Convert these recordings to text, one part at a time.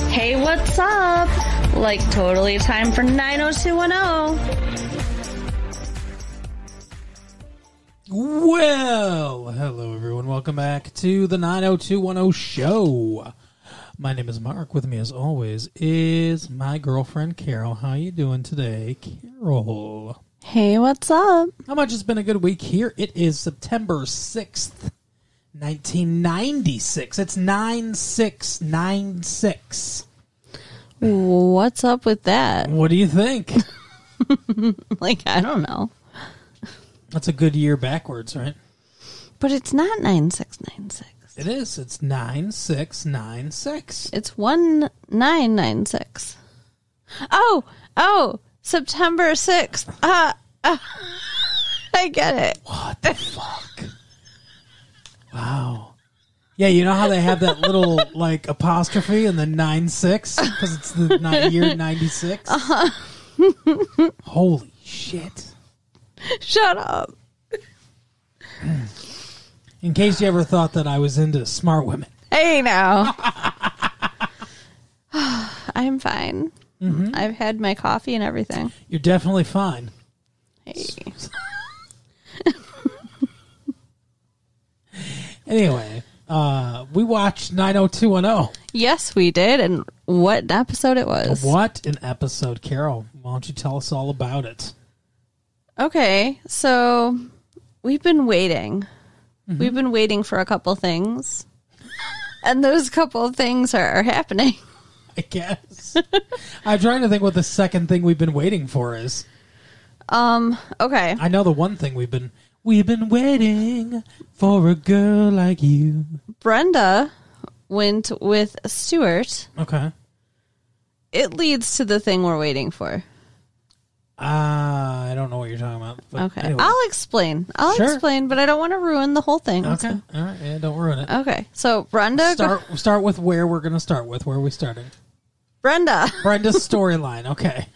Hey, what's up? Like, totally time for 90210. Well, hello everyone. Welcome back to the 90210 show. My name is Mark. With me as always is my girlfriend Carol. How you doing today, Carol? Hey, what's up? How much has been a good week here? It is September 6th, 1996. It's 9696. What's up with that? What do you think? Like, I don't know. That's a good year backwards, right? But it's not 9696. It is. It's 9696. It's 1996. Oh, September 6th. I get it. What the fuck? Wow. Yeah, you know how they have that little, like, apostrophe and then 96? Because it's the year 96? Uh-huh. Holy shit. Shut up. In case you ever thought that I was into smart women. Hey, now. I'm fine. Mm-hmm. I've had my coffee and everything. You're definitely fine. Hey. Anyway, we watched 90210. Yes, we did. And what an episode it was. What an episode, Carol. Why don't you tell us all about it? Okay, so we've been waiting. Mm-hmm. We've been waiting for a couple things. And those couple of things are happening. I guess. I'm trying to think what the second thing we've been waiting for is. Okay. I know the one thing we've been waiting for a girl like you. Brenda went with Stuart. Okay. It leads to the thing we're waiting for. I don't know what you're talking about. Okay. Anyway. I'll explain, but I don't want to ruin the whole thing. Okay. All right. Yeah, don't ruin it. Okay. So Brenda... Start with where we're going to start with. Where are we starting? Brenda's storyline. Okay.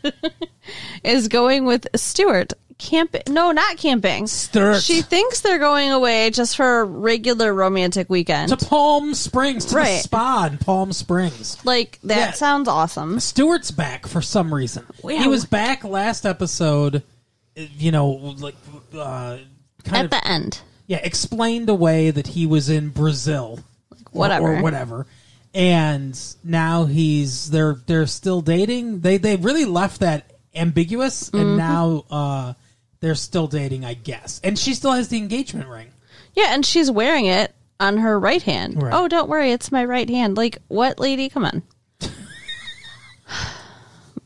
is going with Stuart. Camping. No, not camping. Stuart. She thinks they're going away just for a regular romantic weekend. To Palm Springs. To the spa in Palm Springs. Like, that sounds awesome. Stuart's back for some reason. Yeah. He was back last episode, like... At the end. Yeah, explained away that he was in Brazil. Whatever. Or whatever. And now they're still dating. They really left that ambiguous, and now they're still dating, I guess. And she still has the engagement ring. Yeah, and she's wearing it on her right hand. Right. Oh, don't worry, it's my right hand. Like, what, lady? Come on.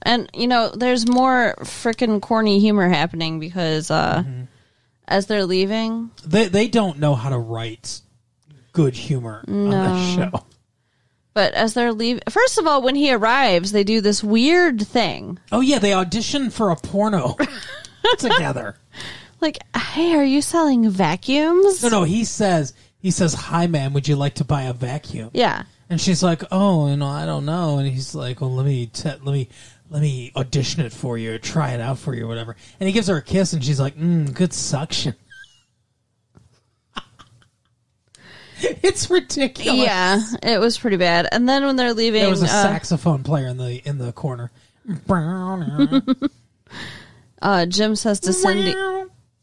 And, there's more freaking corny humor happening because as they're leaving... They don't know how to write good humor on this show. But as they're leaving... First of all, when he arrives, they do this weird thing. Oh, yeah, they audition for a porno together. Like, hey, are you selling vacuums? No, he says, hi, ma'am, would you like to buy a vacuum? Yeah. And she's like, oh, I don't know. And he's like, well, let me audition it for you, or try it out for you, or whatever. And he gives her a kiss, and she's like, good suction. It's ridiculous. Yeah, it was pretty bad. And then when they're leaving, there was a saxophone player in the corner. Jim says to Cindy.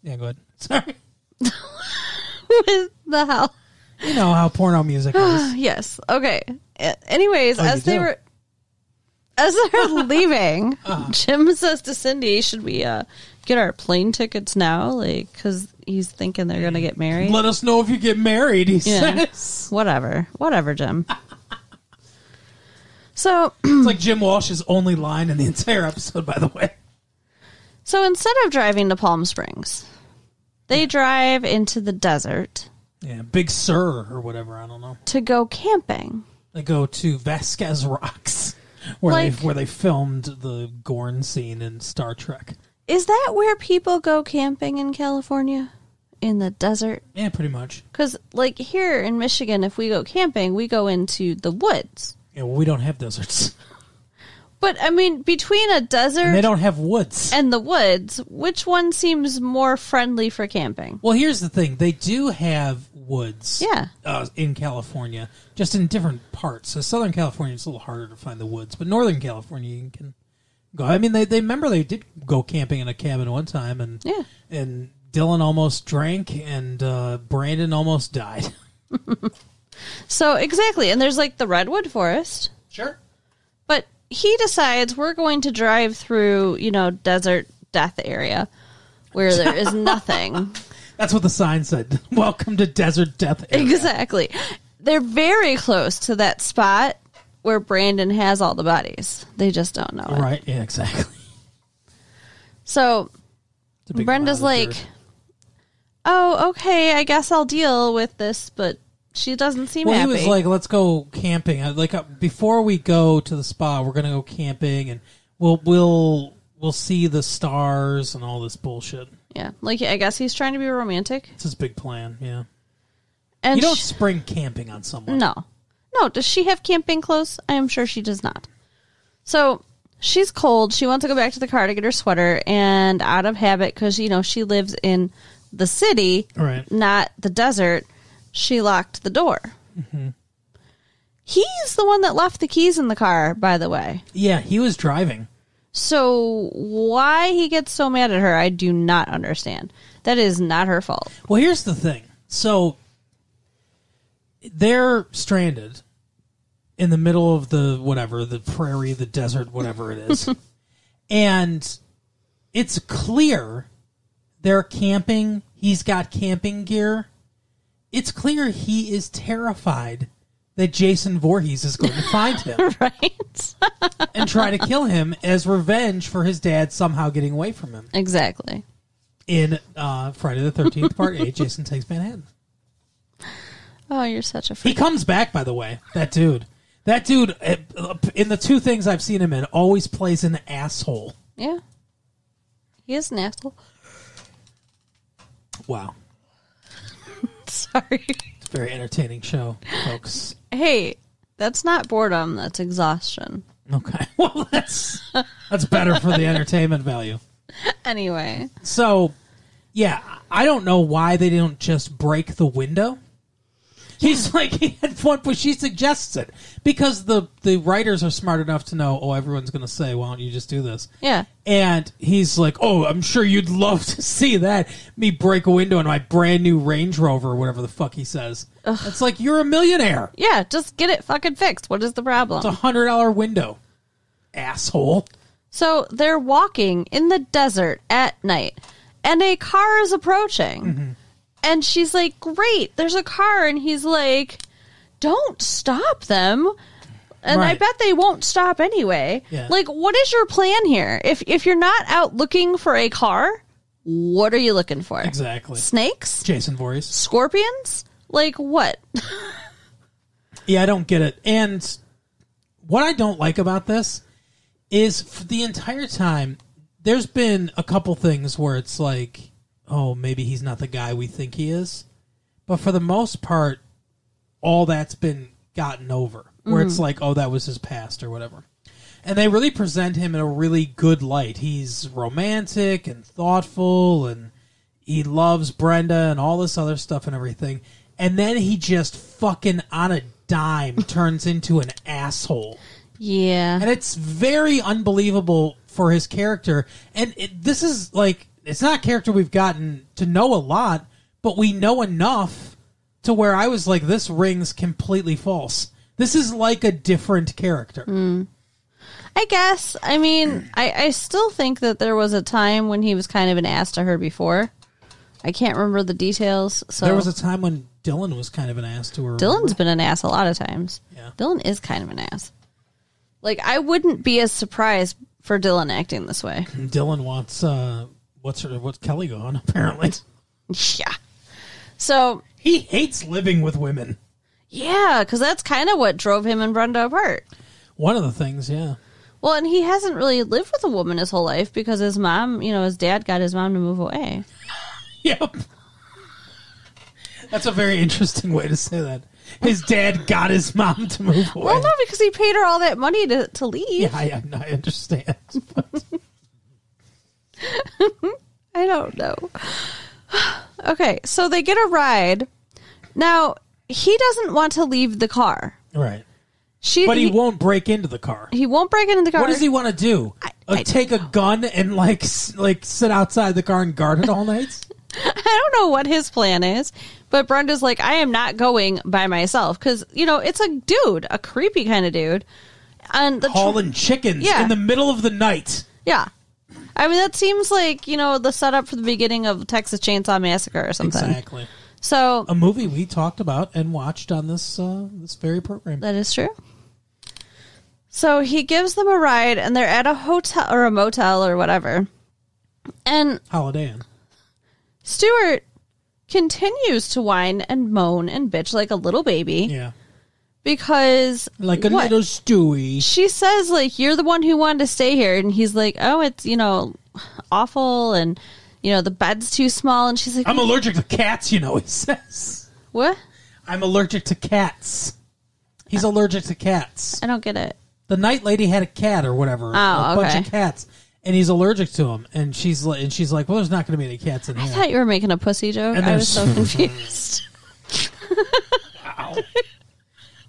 Yeah, go ahead. Sorry. With the hell? You know how porno music is. Yes. Okay. Anyways, as they're leaving, Jim says to Cindy, "Should we get our plane tickets now? Like, because he's thinking they're gonna get married. Let us know if you get married." He says, "Whatever, Jim." So it's like Jim Walsh's only line in the entire episode, by the way. So instead of driving to Palm Springs, they drive into the desert. Yeah, Big Sur or whatever, I don't know. To go camping. They go to Vasquez Rocks, where they filmed the Gorn scene in Star Trek. Is that where people go camping in California? In the desert? Yeah, pretty much. Because, like, here in Michigan, if we go camping, we go into the woods. Yeah, well, we don't have deserts. But, I mean, between a desert and they don't have woods. And the woods, which one seems more friendly for camping? Well, here's the thing. They do have woods in California, just in different parts. So Southern California, it's a little harder to find the woods. But Northern California, you can go. I mean, they remember they did go camping in a cabin one time. And Dylan almost drank, and Brandon almost died. So, exactly. And there's, like, the redwood forest. Sure. But he decides we're going to drive through, desert death area where there is nothing. That's what the sign said. Welcome to desert death area. Exactly. They're very close to that spot where Brandon has all the bodies. They just don't know it. Right. Yeah, exactly. So Brenda's like, oh, okay, I guess I'll deal with this, but she doesn't seem happy. He was like, let's go camping. Before we go to the spa, we're going to go camping, and we'll see the stars and all this bullshit. Yeah, I guess he's trying to be romantic. It's his big plan, yeah. And you don't spring camping on someone. No. Does she have camping clothes? I am sure she does not. So she's cold. She wants to go back to the car to get her sweater, and out of habit, because, she lives in the city, right, not the desert, she locked the door. Mm-hmm. He's the one that left the keys in the car, by the way. Yeah, he was driving. So why he gets so mad at her, I do not understand. That is not her fault. Well, here's the thing. So they're stranded in the middle of the prairie, the desert, whatever it is. And it's clear they're camping. He's got camping gear. It's clear he is terrified that Jason Voorhees is going to find him. Right. And try to kill him as revenge for his dad somehow getting away from him. Exactly. In Friday the 13th, Part 8, Jason Takes Manhattan. Oh, you're such a freak. He comes back, by the way. That dude, in the two things I've seen him in, always plays an asshole. Yeah. He is an asshole. Wow. Sorry. It's a very entertaining show, folks. Hey, that's not boredom. That's exhaustion. Okay. Well, that's better for the entertainment value. Anyway. So, yeah, I don't know why they don't just break the window. He's like, he had one, but she suggests it. Because the writers are smart enough to know, everyone's going to say, why don't you just do this? Yeah. And he's like, I'm sure you'd love to see that. Me break a window in my brand new Range Rover, or whatever the fuck he says. Ugh. It's like, you're a millionaire. Yeah, just get it fucking fixed. What is the problem? It's $100 window. Asshole. So they're walking in the desert at night, and a car is approaching. Mm-hmm. And she's like, great, there's a car. And he's like, don't stop them. And right. I bet they won't stop anyway. Yeah. Like, what is your plan here? If you're not out looking for a car, what are you looking for? Exactly. Snakes? Jason Voorhees. Scorpions? Like, what? Yeah, I don't get it. And what I don't like about this is for the entire time, there's been a couple things where it's like, maybe he's not the guy we think he is. But for the most part, all that's been gotten over. Where it's like, that was his past or whatever. And they really present him in a really good light. He's romantic and thoughtful, and he loves Brenda and all this other stuff and everything. And then he just fucking on a dime turns into an asshole. Yeah. And it's very unbelievable for his character. And this is like... It's not a character we've gotten to know a lot, but we know enough to where I was like, this rings completely false. This is like a different character. I guess. I mean, I still think that there was a time when he was kind of an ass to her before. I can't remember the details. So there was a time when Dylan was kind of an ass to her. Dylan's been an ass a lot of times. Yeah. Dylan is kind of an ass. Like, I wouldn't be as surprised for Dylan acting this way. Dylan wants... What's Kelly gone, apparently? Yeah. So... He hates living with women. Yeah, because that's kind of what drove him and Brenda apart. One of the things, yeah. Well, and he hasn't really lived with a woman his whole life because his mom, his dad got his mom to move away. Yep. That's a very interesting way to say that. his dad got his mom to move away. Well, no, because he paid her all that money to leave. Yeah, I understand. I don't know. Okay, so they get a ride. Now, he doesn't want to leave the car. Right. But he won't break into the car. He won't break into the car. What does he want to do? Take a gun and like sit outside the car and guard it all night? I don't know what his plan is, but Brenda's like, I am not going by myself because, it's a dude, a creepy kind of dude. And hauling chickens in the middle of the night. Yeah. I mean, that seems like, the setup for the beginning of Texas Chainsaw Massacre or something. Exactly. So a movie we talked about and watched on this very program. That is true. So he gives them a ride, and they're at a hotel or a motel or whatever. And Holiday Inn. Stuart continues to whine and moan and bitch like a little baby. Yeah. Because like a little Stewie. She says, like, you're the one who wanted to stay here. And he's like, oh, it's, awful. And, the bed's too small. And she's like, I'm allergic to cats, he says. What? I'm allergic to cats. He's allergic to cats. I don't get it. The night lady had a cat or whatever. A bunch of cats. And he's allergic to them. And she's like, well, there's not going to be any cats in here. I thought you were making a pussy joke. And I was so confused. Wow.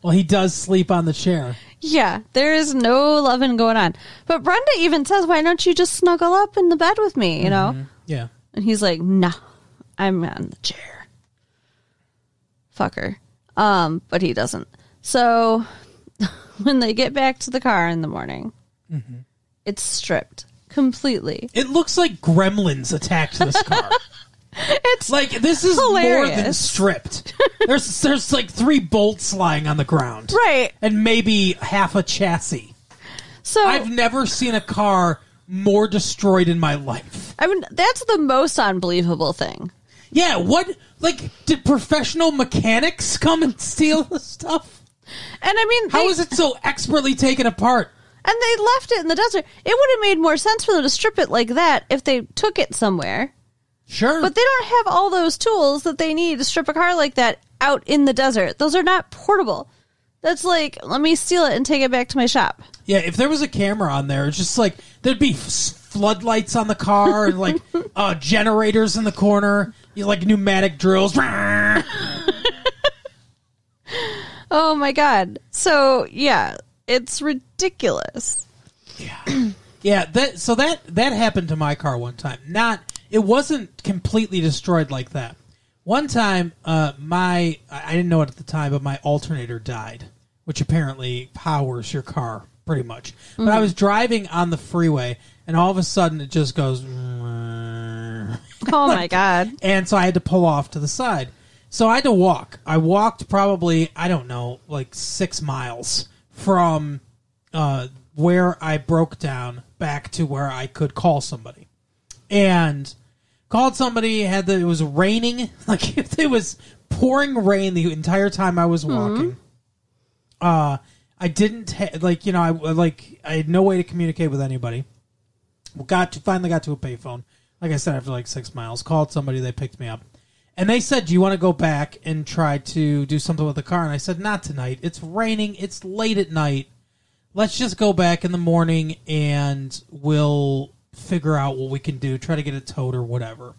Well, he does sleep on the chair. Yeah, there is no loving going on. But Brenda even says, why don't you just snuggle up in the bed with me, you know? Yeah. And he's like, nah, I'm on the chair. Fucker. But he doesn't. So when they get back to the car in the morning, it's stripped completely. It looks like gremlins attacked this car. It's like, this is hilarious. More than stripped. There's like 3 bolts lying on the ground. Right. And maybe half a chassis. So I've never seen a car more destroyed in my life. I mean, that's the most unbelievable thing. Yeah, what? Like, did professional mechanics come and steal the stuff? And I mean, how is it so expertly taken apart? And they left it in the desert. It would have made more sense for them to strip it like that if they took it somewhere. Sure. But they don't have all those tools that they need to strip a car like that out in the desert. Those are not portable. That's like, let me steal it and take it back to my shop. Yeah, if there was a camera on there, it's just like, there'd be floodlights on the car and like generators in the corner, like pneumatic drills. Oh my God. So, yeah, it's ridiculous. Yeah. Yeah, that happened to my car one time. It wasn't completely destroyed like that. One time, I didn't know it at the time, but my alternator died, which apparently powers your car pretty much. But I was driving on the freeway, and all of a sudden it just goes. Oh my God! And so I had to pull off to the side. So I had to walk. I walked probably, I don't know, like 6 miles from where I broke down back to where I could call somebody. And called somebody, it was raining, like it was pouring rain the entire time I was walking. I didn't, I had no way to communicate with anybody. Finally got to a payphone. Like I said, after like 6 miles, called somebody, they picked me up. And they said, do you want to go back and try to do something with the car? And I said, not tonight. It's raining. It's late at night. Let's just go back in the morning and we'll figure out what we can do, try to get it towed or whatever.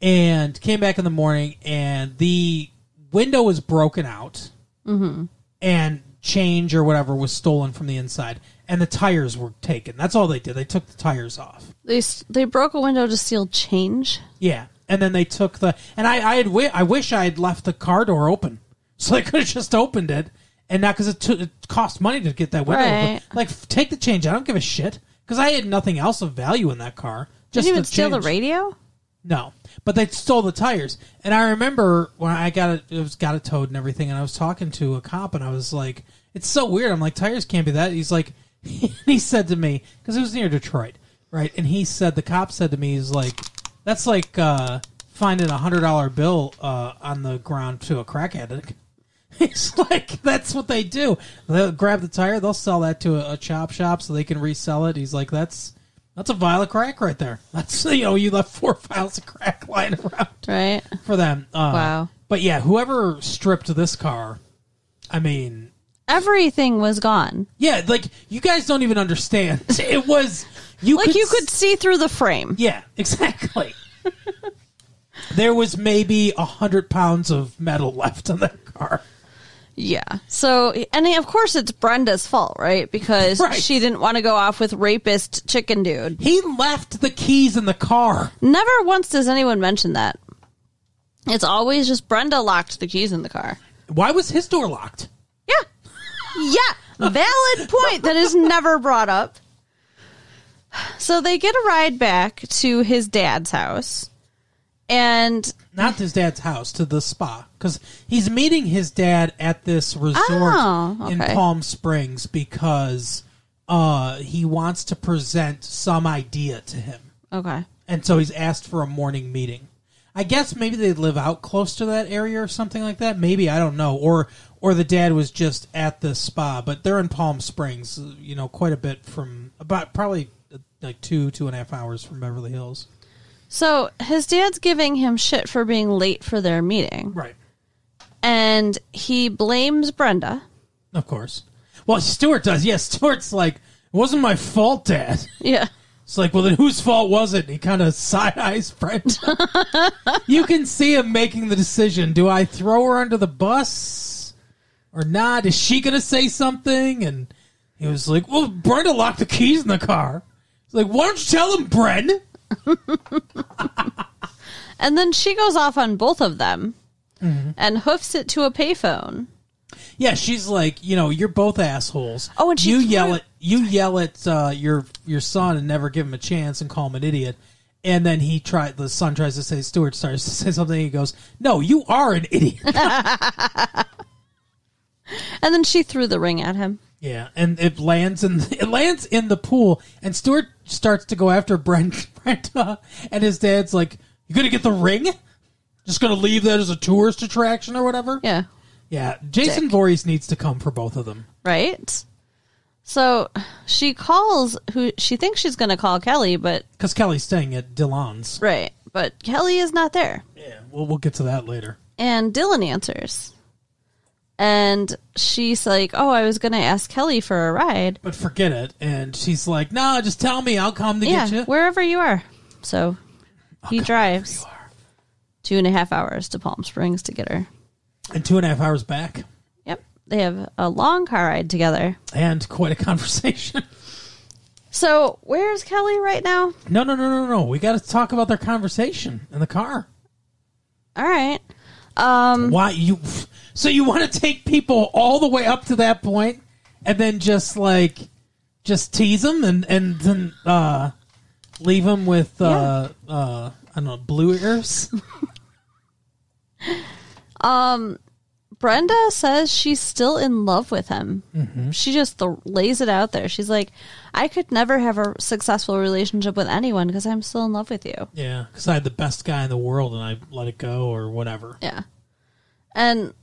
And came back in the morning, and the window was broken out, and change or whatever was stolen from the inside, and the tires were taken. That's all they did. They took the tires off. They broke a window to steal change? Yeah, and then they took and I wish I had left the car door open, so I could have just opened it, and not because it cost money to get that window open. Like, take the change. I don't give a shit. Because I had nothing else of value in that car. Did you even steal the radio? No. But they stole the tires. And I remember when I got it towed and everything, and I was talking to a cop, and I was like, it's so weird. I'm like, tires can't be that. He's like, he said to me, because it was near Detroit, right? And the cop said to me, he's like, that's like finding a $100 bill on the ground to a crack addict. It's like, that's what they do. They'll grab the tire, they'll sell that to a chop shop so they can resell it. He's like, that's a vial of crack right there. That's, you left 4 vials of crack lying around. Right. For them. Wow. But yeah, whoever stripped this car I mean, everything was gone. Yeah, like, you guys don't even understand. It was... you could see through the frame. Yeah, exactly. There was maybe 100 pounds of metal left on that car. Yeah. So, and of course it's Brenda's fault, right? Because she didn't want to go off with rapist chicken dude. He left the keys in the car. Never once does anyone mention that. It's always just Brenda locked the keys in the car. Why was his door locked? Yeah. Yeah. Valid point that is never brought up. So they get a ride back to his dad's house. And not his dad's house, to the spa, because he's meeting his dad at this resort in Palm Springs because he wants to present some idea to him. Okay. And so he's asked for a morning meeting. I guess maybe they live out close to that area or something like that. Maybe, I don't know. Or the dad was just at the spa, but they're in Palm Springs, quite a bit from about probably like 2.5 hours from Beverly Hills. So his dad's giving him shit for being late for their meeting. Right. And he blames Brenda. Of course. Well, Stuart does. Yes, Stuart's like, it wasn't my fault, Dad. Yeah. It's like, well, then whose fault was it? And he kind of side-eyes Brenda. You can see him making the decision. Do I throw her under the bus or not? Is she going to say something? And he was like, well, Brenda locked the keys in the car. He's like, why don't you tell him, Bren? And then she goes off on both of them and hoofs it to a payphone. Yeah, she's like, you're both assholes. Oh, and you yell at your son and never give him a chance and call him an idiot. And then the son tries to say, Stuart starts to say something. And he goes, no, you are an idiot. And then she threw the ring at him. Yeah, and it lands in the pool, and Stuart starts to go after Brenda, and his dad's like, "You gonna get the ring? Just gonna leave that as a tourist attraction or whatever?" Yeah, yeah. Jason Voorhees needs to come for both of them, right? So she calls who she thinks she's gonna call Kelly, but because Kelly's staying at Dylan's, right? But Kelly is not there. Yeah, we'll get to that later. And Dylan answers. And she's like, oh, I was going to ask Kelly for a ride. But forget it. And she's like, no, just tell me. I'll come to get you. Wherever you are. So he drives 2.5 hours to Palm Springs to get her. And 2.5 hours back. Yep. They have a long car ride together. And quite a conversation. So where's Kelly right now? No. We got to talk about their conversation in the car. All right. Why you... So you want to take people all the way up to that point and then just tease them and then leave them with, I don't know, blue ears? Brenda says she's still in love with him. Mm-hmm. She just lays it out there. She's like, I could never have a successful relationship with anyone because I'm still in love with you. Yeah, because I had the best guy in the world and I let it go or whatever. Yeah. And,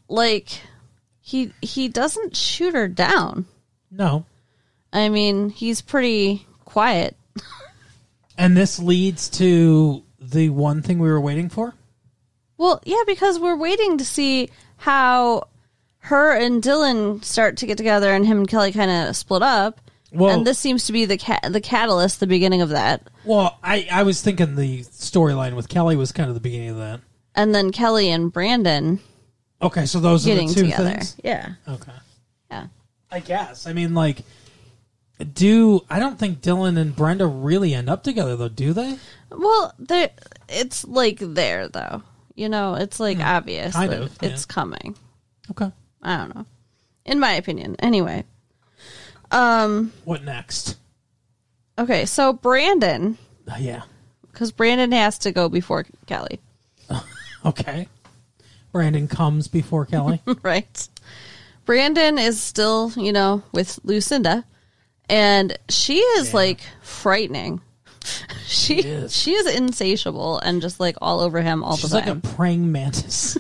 he doesn't shoot her down. No. I mean, he's pretty quiet. And this leads to the one thing we were waiting for? Well, yeah, because we're waiting to see how her and Dylan start to get together and him and Kelly kind of split up. Well, and this seems to be the catalyst, the beginning of that. Well, I was thinking the storyline with Kelly was kind of the beginning of that. And then Kelly and Brandon... Okay, so those are the two together. Things? Yeah. Okay. Yeah. I guess. I mean, I don't think Dylan and Brenda really end up together, though, do they? Well, it's there, though. It's obvious kind that of, yeah. It's coming. Okay. I don't know. In my opinion. Anyway. What next? Okay, so Brandon. Yeah. Because Brandon has to go before Kelly. Okay. Brandon comes before Kelly. Right. Brandon is still, with Lucinda. And she is, frightening. She is insatiable and just, all over him all the time. She's like a praying mantis.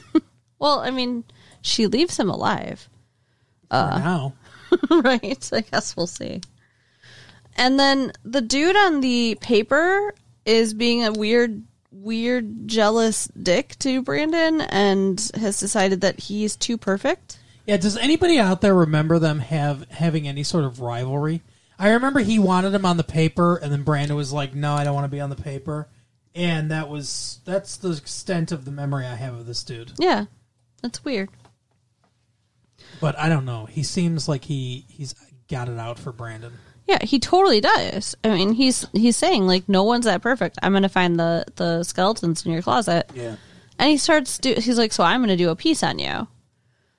Well, I mean, she leaves him alive. For now. Right. I guess we'll see. And then the dude on the paper is being a weird, jealous dick to Brandon and has decided that he's too perfect. Yeah, does anybody out there remember them having any sort of rivalry? I remember he wanted him on the paper, and then Brandon was like, no, I don't want to be on the paper. And that's the extent of the memory I have of this dude. Yeah, that's weird. But I don't know. He seems like he's got it out for Brandon. Yeah, he totally does. I mean, he's saying, like, no one's that perfect. I'm going to find the skeletons in your closet. Yeah. And he's like, so I'm going to do a piece on you.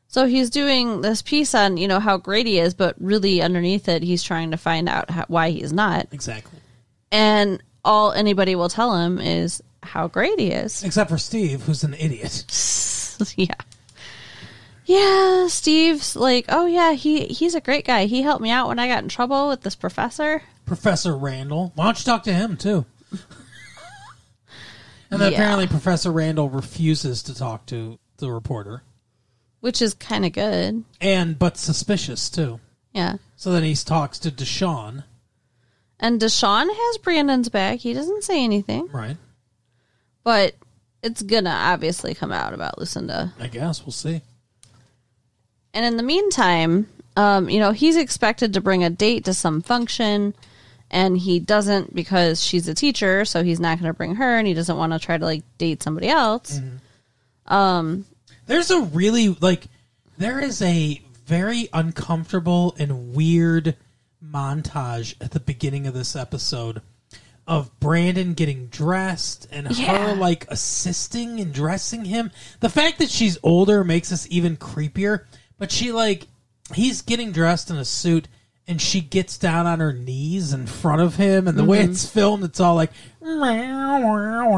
So he's doing this piece on, how great he is, but really underneath it, he's trying to find out why he's not. Exactly. And all anybody will tell him is how great he is. Except for Steve, who's an idiot. Yeah. Yeah, Steve's like, oh yeah, he's a great guy. He helped me out when I got in trouble with this professor. Professor Randall. Why don't you talk to him, too? And then apparently Professor Randall refuses to talk to the reporter. Which is kind of good. But suspicious, too. Yeah. So then he talks to Deshaun. And Deshaun has Brandon's back. He doesn't say anything. Right. But it's going to obviously come out about Lucinda. I guess. We'll see. And in the meantime, he's expected to bring a date to some function, and he doesn't because she's a teacher, so he's not going to bring her, and he doesn't want to try to, like, date somebody else. Mm-hmm. There is a very uncomfortable and weird montage at the beginning of this episode of Brandon getting dressed and her, like, assisting and dressing him. The fact that she's older makes this even creepier. But he's getting dressed in a suit, and she gets down on her knees in front of him, and the way it's filmed, it's all like, and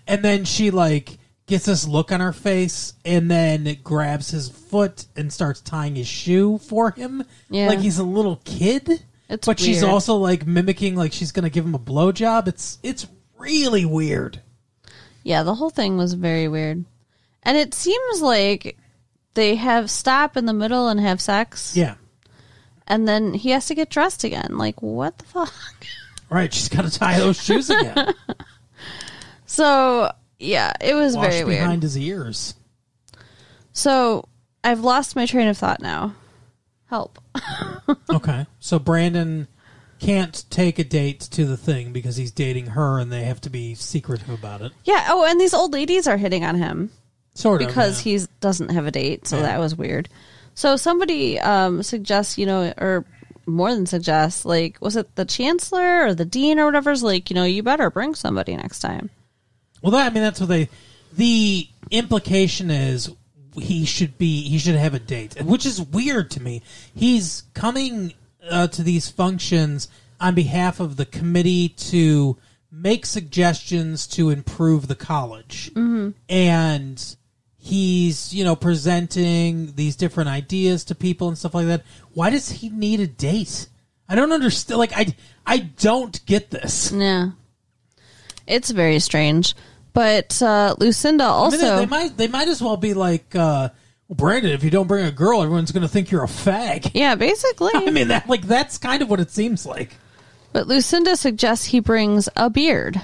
then she, gets this look on her face, and then grabs his foot and starts tying his shoe for him, like he's a little kid. But weird. She's also, mimicking, she's going to give him a blowjob. It's really weird. Yeah, the whole thing was very weird. And it seems like they stop in the middle and have sex. Yeah. And then he has to get dressed again. Like, what the fuck? Right, she's got to tie those shoes again. So, yeah, it was very weird. Behind his ears. So, I've lost my train of thought now. Help. Okay. So, Brandon can't take a date to the thing because he's dating her and they have to be secretive about it. Yeah. Oh, and these old ladies are hitting on him. Sort of. Because he doesn't have a date, so that was weird. So somebody suggests, or more than suggests, was it the chancellor or the dean or whatever's you better bring somebody next time. Well, that's what the implication is he should have a date, which is weird to me. He's coming to these functions on behalf of the committee to make suggestions to improve the college. Mm-hmm. And he's, presenting these different ideas to people and stuff like that. Why does he need a date? I don't understand. I don't get this. Yeah. It's very strange. But Lucinda also... they might as well be like, well, Brandon, if you don't bring a girl, everyone's going to think you're a fag. Yeah, basically. That's kind of what it seems like. But Lucinda suggests he brings a beard.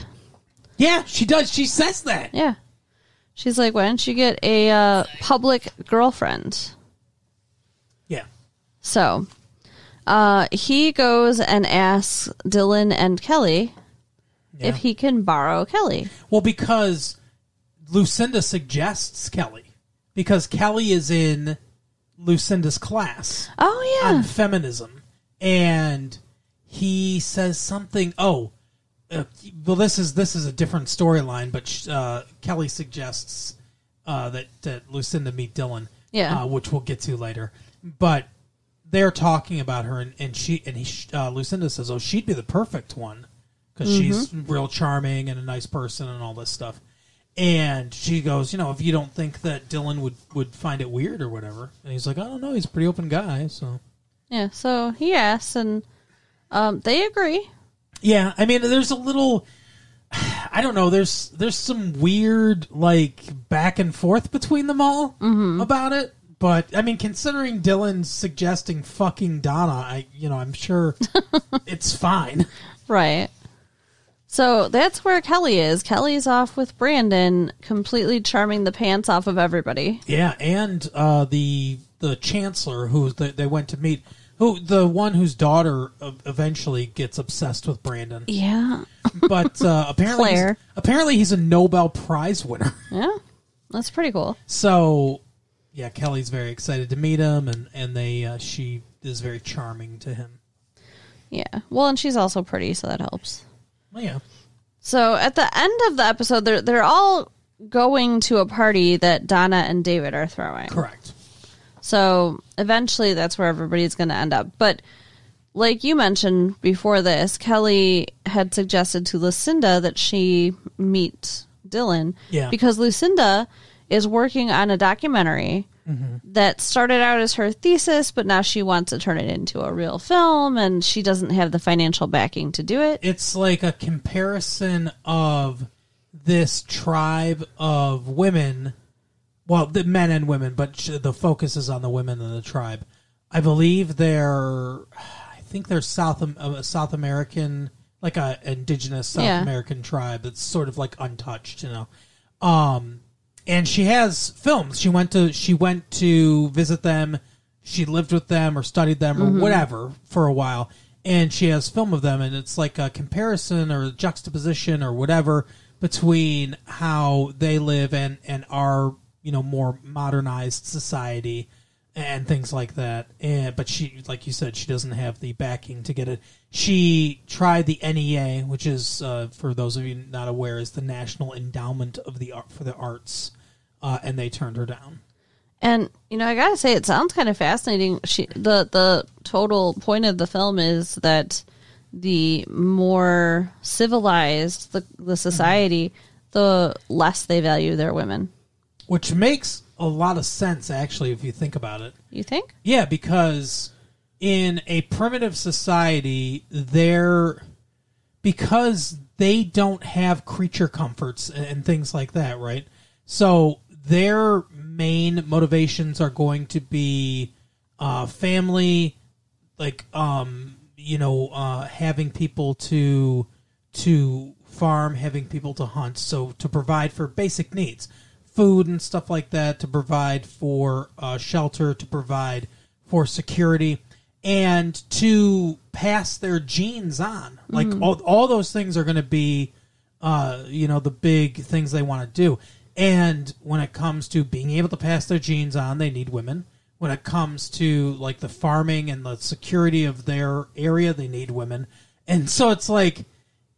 Yeah, she does. She says that. Yeah. She's like, why don't you get a public girlfriend? Yeah. So, he goes and asks Dylan and Kelly if he can borrow Kelly. Well, because Lucinda suggests Kelly. Because Kelly is in Lucinda's class. Oh, yeah. On feminism. And he says something... well, this is a different storyline, but Kelly suggests that Lucinda meet Dylan, which we'll get to later. But they're talking about her, and Lucinda says, "Oh, she'd be the perfect one because she's real charming and a nice person and all this stuff." And she goes, if you don't think that Dylan would find it weird or whatever, and he's like, "I don't know, he's a pretty open guy." So yeah, so he asks, and they agree. Yeah, there's a little, I don't know, there's some weird, back and forth between them all about it. But, considering Dylan's suggesting fucking Donna, I'm sure it's fine. Right. So that's where Kelly is. Kelly's off with Brandon, completely charming the pants off of everybody. Yeah, and the the chancellor who they went to meet, the one whose daughter eventually gets obsessed with Brandon. Yeah. But apparently he's a Nobel Prize winner. Yeah, that's pretty cool. So, yeah, Kelly's very excited to meet him, and she is very charming to him. Yeah. Well, and she's also pretty, so that helps. Well, yeah. So at the end of the episode, they're all going to a party that Donna and David are throwing. Correct. So eventually that's where everybody's going to end up. But like you mentioned before this, Kelly had suggested to Lucinda that she meet Dylan. Yeah. Because Lucinda is working on a documentary that started out as her thesis, but now she wants to turn it into a real film, and she doesn't have the financial backing to do it. It's like a comparison of this tribe of women, well, the men and women, but the focus is on the women in the tribe. I believe they're South American, like a indigenous South American tribe that's sort of like untouched, you know. And she has films. She went to visit them. She lived with them or studied them or whatever for a while. And she has film of them, and it's like a comparison or a juxtaposition or whatever between how they live and our, you know, more modernized society and things like that. But she, like you said, she doesn't have the backing to get it. She tried the NEA, which is, for those of you not aware, is the National Endowment of for the Arts, and they turned her down. And, you know, I gotta say, it sounds kind of fascinating. The total point of the film is that the more civilized the society, the less they value their women. Which makes a lot of sense, actually, if you think about it. You think? Yeah, because in a primitive society, because they don't have creature comforts and things like that, right? So their main motivations are going to be family, like having people to farm, having people to hunt, so to provide for basic needs, food and stuff like that, to provide for shelter, to provide for security, and to pass their genes on. Like all those things are going to be, the big things they want to do. And when it comes to being able to pass their genes on, they need women. When it comes to like the farming and the security of their area, they need women. And so it's like,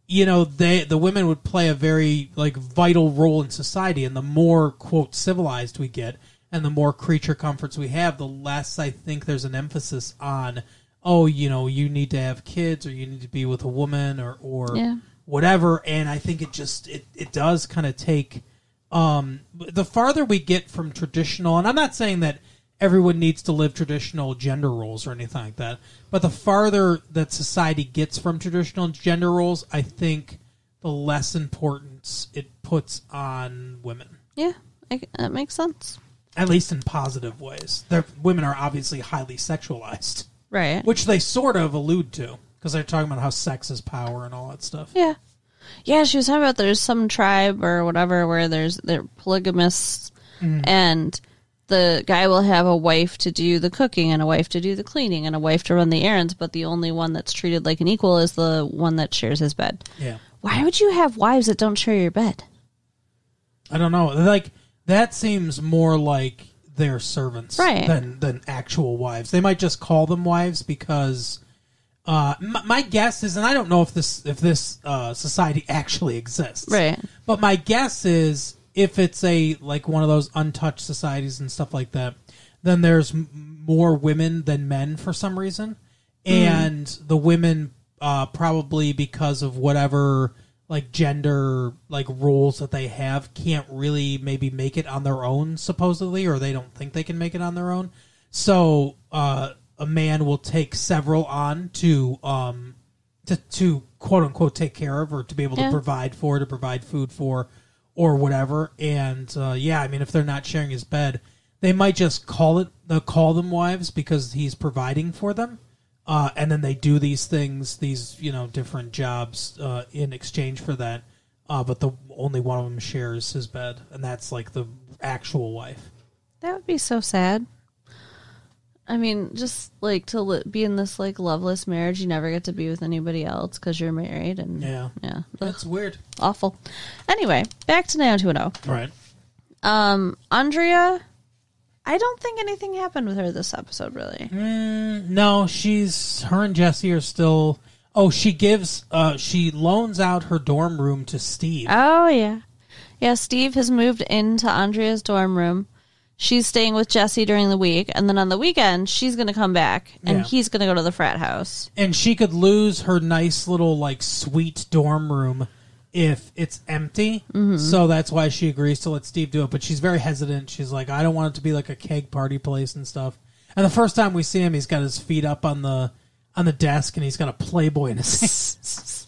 the women would play a very like vital role in society. And the more, quote, civilized we get and the more creature comforts we have, the less I think there's an emphasis on, you need to have kids or you need to be with a woman or whatever. And I think it does kind of take... the farther we get from traditional, and I'm not saying that everyone needs to live traditional gender roles or anything like that, but the farther that society gets from traditional gender roles, I think the less importance it puts on women. Yeah, that makes sense. At least in positive ways. Women are obviously highly sexualized. Right. Which they sort of allude to, because they're talking about how sex is power and all that stuff. Yeah. Yeah, she was talking about there's some tribe or whatever where they're polygamists, and the guy will have a wife to do the cooking and a wife to do the cleaning and a wife to run the errands, but the only one that's treated like an equal is the one that shares his bed. Yeah. Why would you have wives that don't share your bed? I don't know. Like, that seems more like their servants than actual wives. They might just call them wives because... my guess is, and I don't know if this society actually exists, right? But my guess is, if it's like one of those untouched societies and stuff like that, then there's more women than men for some reason, and the women probably because of whatever like gender like roles that they have can't really maybe make it on their own supposedly, or they don't think they can make it on their own, so. A man will take several on to quote unquote take care of, or to be able to provide food for, or whatever. And if they're not sharing his bed, they might just call them wives because he's providing for them, and then they do these things, these different jobs in exchange for that. But the only one of them shares his bed, and that's like the actual wife. That would be so sad. I mean, just like to be in this like loveless marriage, you never get to be with anybody else because you're married, and yeah, that's weird, awful. Anyway, back to 90210. Right. Andrea, I don't think anything happened with her this episode, really. No, her and Jesse are still. Oh, she loans out her dorm room to Steve. Oh yeah, yeah. Steve has moved into Andrea's dorm room. She's staying with Jesse during the week, and then on the weekend, she's going to come back, and he's going to go to the frat house. And she could lose her nice little, like, sweet dorm room if it's empty. Mm-hmm. So that's why she agrees to let Steve do it. But she's very hesitant. She's like, I don't want it to be like a keg party place and stuff. And the first time we see him, he's got his feet up on the desk, and he's got a Playboy in his hand.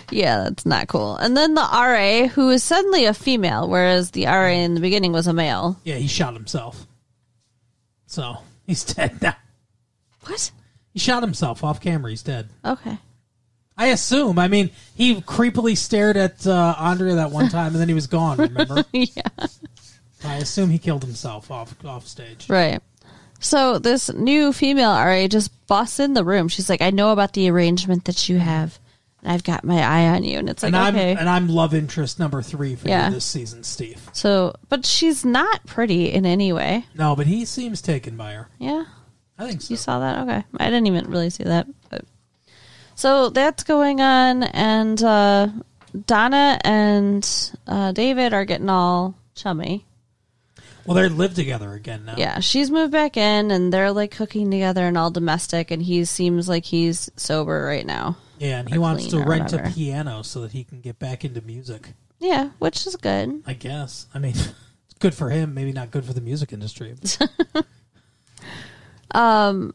Yeah, that's not cool. And then the RA, who is suddenly a female, whereas the RA in the beginning was a male. Yeah, he shot himself. So, he's dead now. What? He shot himself off camera. He's dead. Okay. I assume. I mean, he creepily stared at Andrea that one time, and then he was gone, remember? Yeah. I assume he killed himself off stage. Right. So, this new female RA just busts in the room. She's like, I know about the arrangement that you have. I've got my eye on you, and it's like, okay. I'm love interest number 3 for you this season, Steve. So, but she's not pretty in any way. No, but he seems taken by her. Yeah. I think so. You saw that? Okay. I didn't even really see that. But. So that's going on, and Donna and David are getting all chummy. Well, they live together again now. Yeah, she's moved back in, and they're like cooking together and all domestic, and he seems like he's sober right now. Yeah, and he wants to rent a piano so that he can get back into music. Yeah, which is good. I guess. I mean, it's good for him, maybe not good for the music industry. And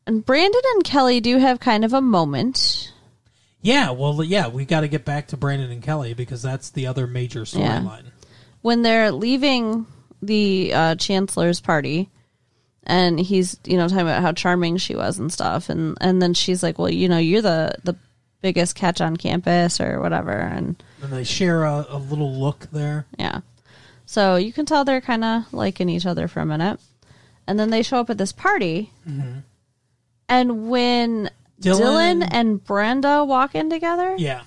Brandon and Kelly do have kind of a moment. Yeah, well, yeah, we got to get back to Brandon and Kelly because that's the other major storyline. When they're leaving the Chancellor's party, and he's, talking about how charming she was and stuff. And then she's like, well, you're the biggest catch on campus or whatever. And they share a little look there. Yeah. So you can tell they're kind of liking each other for a minute. And then they show up at this party. Mm-hmm. And when Dylan and Brenda walk in together. Yeah.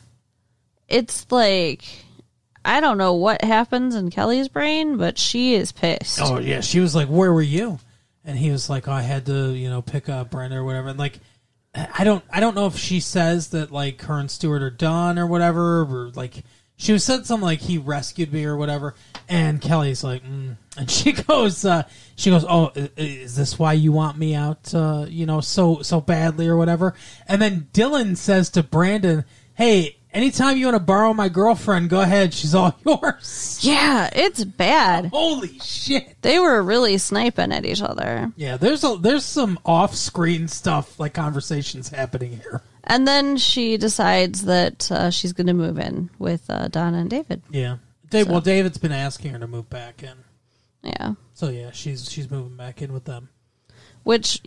It's like, I don't know what happens in Kelly's brain, but she is pissed. Oh, yeah. She was like, where were you? And he was like, oh, I had to, pick up Brenda or whatever. And like, I don't know if she says that like her and Stuart are done or whatever, or like she said something like he rescued me or whatever. And Kelly's like, and she goes, oh, is this why you want me out, so badly or whatever? And then Dylan says to Brandon, hey, anytime you want to borrow my girlfriend, go ahead. She's all yours. Yeah, it's bad. Holy shit. They were really sniping at each other. Yeah, there's some off-screen stuff, like conversations happening here. And then she decides that she's going to move in with Donna and David. Yeah. Well, David's been asking her to move back in. Yeah. So, yeah, she's moving back in with them. Which,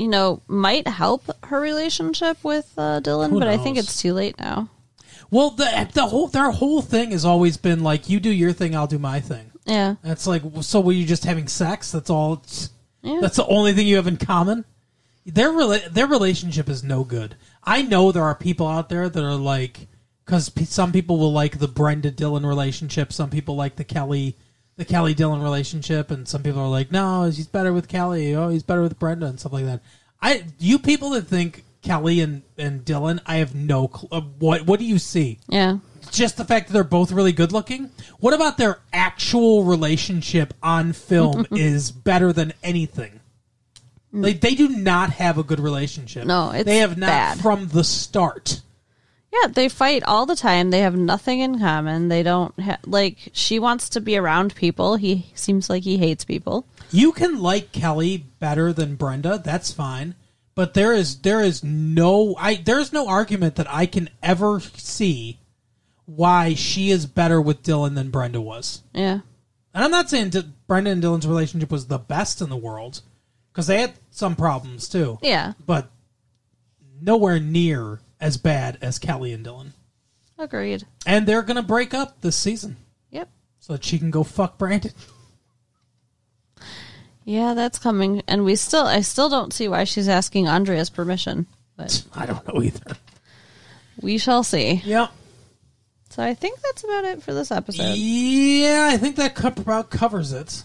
might help her relationship with Dylan, but I think it's too late now. Well, their whole thing has always been like, you do your thing, I'll do my thing. Yeah. That's like, so were you just having sex? That's all. Yeah. That's the only thing you have in common. Their relationship is no good. I know there are people out there that are like, because some people will like the Brenda Dylan relationship, some people like the Kelly Dylan relationship, and some people are like, no, he's better with Kelly. Oh, he's better with Brenda and stuff like that. You people that think Kelly and Dylan, I have no clue. What do you see? Yeah. Just the fact that they're both really good looking? What about their actual relationship on film is better than anything? Like, they do not have a good relationship. No, it's They have not bad. From the start. Yeah, they fight all the time. They have nothing in common. They don't she wants to be around people. He seems like he hates people. You can like Kelly better than Brenda. That's fine. But there's no argument that I can ever see why she is better with Dylan than Brenda was. Yeah. And I'm not saying Brenda and Dylan's relationship was the best in the world, because they had some problems too. Yeah. But nowhere near as bad as Kelly and Dylan. Agreed. And they're going to break up this season. Yep. So that she can go fuck Brandon. Yeah, that's coming. And I still don't see why she's asking Andrea's permission. But I don't know either. We shall see. Yep. So I think that's about it for this episode. Yeah, I think that about covers it.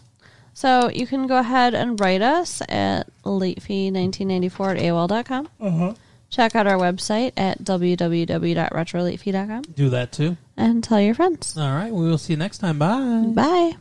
So you can go ahead and write us at latefee1994@AOL.com. Uh-huh. Check out our website at www.retrolatefee.com. Do that too. And tell your friends. All right, we will see you next time. Bye. Bye.